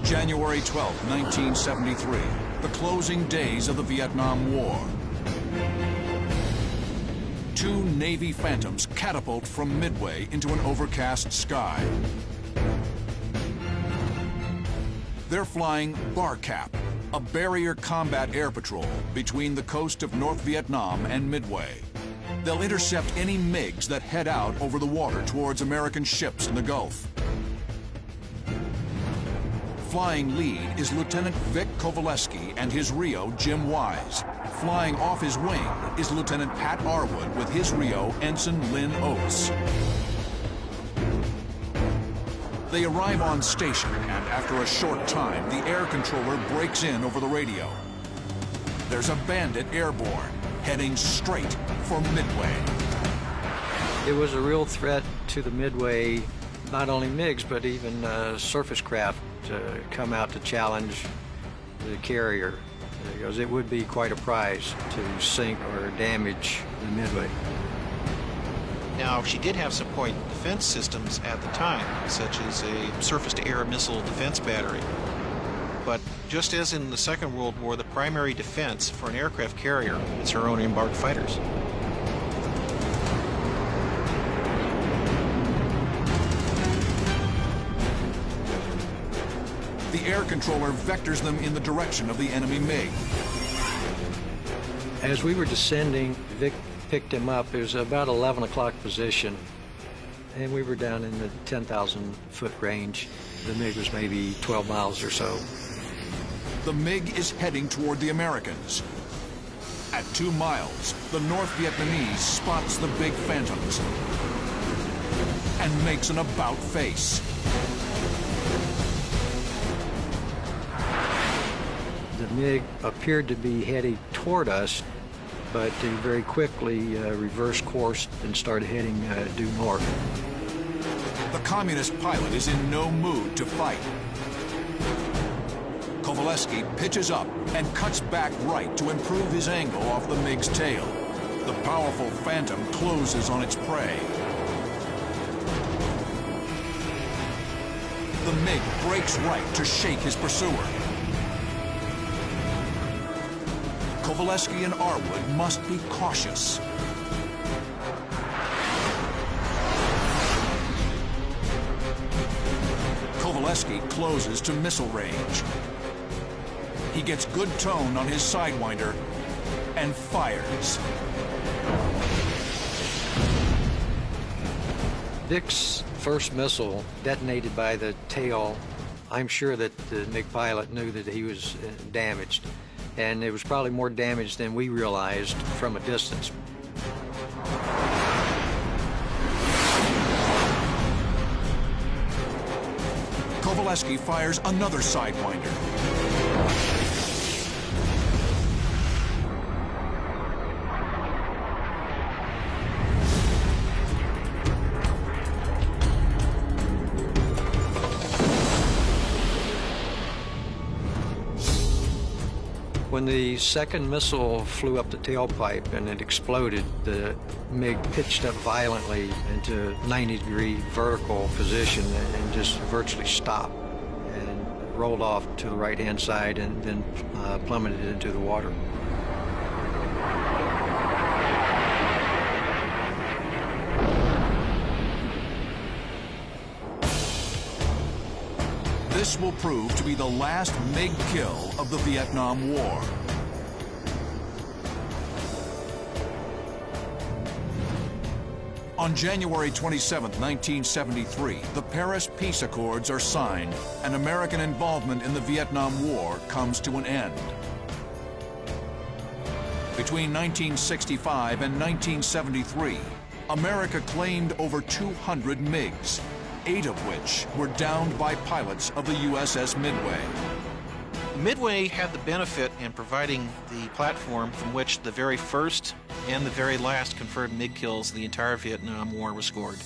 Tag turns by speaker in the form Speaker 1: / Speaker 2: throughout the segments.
Speaker 1: January 12, 1973, the closing days of the Vietnam War. Two Navy Phantoms catapult from Midway into an overcast sky. They're flying BARCAP, a barrier combat air patrol between the coast of North Vietnam and Midway. They'll intercept any MiGs that head out over the water towards American ships in the Gulf. Flying lead is Lieutenant Vic Kovaleski and his Rio, Jim Wise. Flying off his wing is Lieutenant Pat Arwood with his Rio, Ensign Lynn Oates. They arrive on station, and after a short time, the air controller breaks in over the radio. There's a bandit airborne, heading straight for Midway.
Speaker 2: It was a real threat to the Midway, not only MiGs, but even surface craft to come out to challenge the carrier, because it would be quite a prize to sink or damage the Midway.
Speaker 3: Now, she did have some point defense systems at the time, such as a surface-to-air missile defense battery. But just as in the Second World War, the primary defense for an aircraft carrier is her own embarked fighters.
Speaker 1: The air controller vectors them in the direction of the enemy MiG.
Speaker 2: As we were descending, Vic picked him up. It was about 11 o'clock position, and we were down in the 10,000-foot range. The MiG was maybe 12 miles or so.
Speaker 1: The MiG is heading toward the Americans. At 2 miles, the North Vietnamese spots the big Phantoms and makes an about face.
Speaker 2: The MiG appeared to be heading toward us, but they very quickly reversed course and started heading due north.
Speaker 1: The communist pilot is in no mood to fight. Kovaleski pitches up and cuts back right to improve his angle off the MiG's tail. The powerful Phantom closes on its prey. The MiG breaks right to shake his pursuer. Kovaleski and Arwood must be cautious. Kovaleski closes to missile range. He gets good tone on his Sidewinder and fires.
Speaker 2: Vic's first missile detonated by the tail. I'm sure that the MiG pilot knew that he was damaged, and it was probably more damage than we realized from a distance.
Speaker 1: Kovaleski fires another Sidewinder.
Speaker 2: When the second missile flew up the tailpipe and it exploded, the MiG pitched up violently into 90-degree vertical position and just virtually stopped and rolled off to the right-hand side and then plummeted into the water.
Speaker 1: This will prove to be the last MiG kill of the Vietnam War. On January 27, 1973, the Paris Peace Accords are signed, and American involvement in the Vietnam War comes to an end. Between 1965 and 1973, America claimed over 200 MiGs, 8 of which were downed by pilots of the USS Midway.
Speaker 3: Midway had the benefit in providing the platform from which the very first and the very last confirmed MiG kills the entire Vietnam War was scored.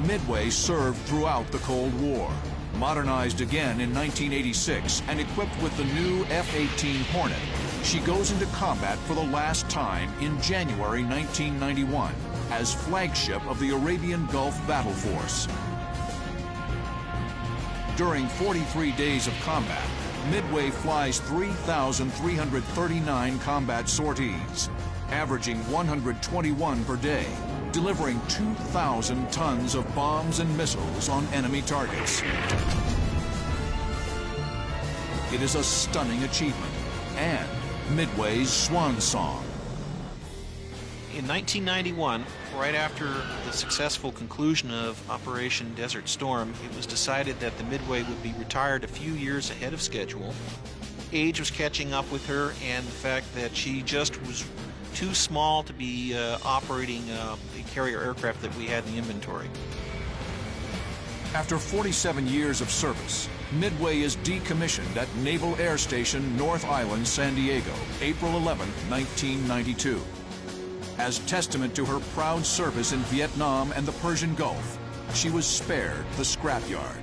Speaker 1: Midway served throughout the Cold War, modernized again in 1986 and equipped with the new F-18 Hornet. She goes into combat for the last time in January 1991 as flagship of the Arabian Gulf Battle Force. During 43 days of combat, Midway flies 3,339 combat sorties, averaging 121 per day, delivering 2,000 tons of bombs and missiles on enemy targets. It is a stunning achievement and Midway's swan song.
Speaker 3: In 1991, right after the successful conclusion of Operation Desert Storm, it was decided that the Midway would be retired a few years ahead of schedule. Age was catching up with her, and the fact that she just was too small to be operating the carrier aircraft that we had in the inventory.
Speaker 1: After 47 years of service, Midway is decommissioned at Naval Air Station North Island, San Diego, April 11, 1992. As testament to her proud service in Vietnam and the Persian Gulf, she was spared the scrapyard.